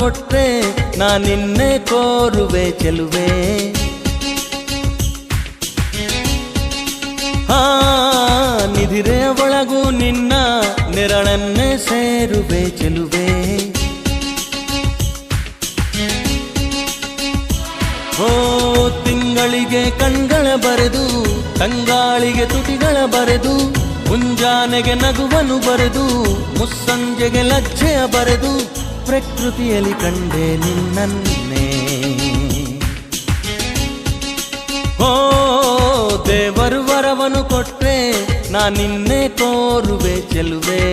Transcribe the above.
ಕೊಟ್ರೆ ನಾ ನಿನ್ನೆ ಕೋರುವೆ ಚೆಲುವೆ. ಹಾ ನಿಧಿರೆಯ ಒಳಗೂ ನಿನ್ನ ನೆರಳನ್ನೇ ಸೇರುವೆ ಚೆಲುವೆ. ಓ ತಿಂಗಳಿಗೆ ಕಣ್ಗಳ ಬರೆದು ತಂಗಾಳಿಗೆ ತುಟಿಗಳ ಬರೆದು ಮುಂಜಾನೆಗೆ ನಗುವನು ಬರೆದು ಮುಸ್ಸಂಜೆಗೆ ಲಜ್ಜೆಯ ಬರೆದು ಪ್ರಕೃತಿಯಲ್ಲಿ ಕಂಡೆ ನಿನ್ನನ್ನೇ. ಓ ದೇವರು ವರವನು ಕೊಟ್ರೆ ನಾ ನಿನ್ನೆ ಕೋರುವೆ ಚೆಲುವೆ.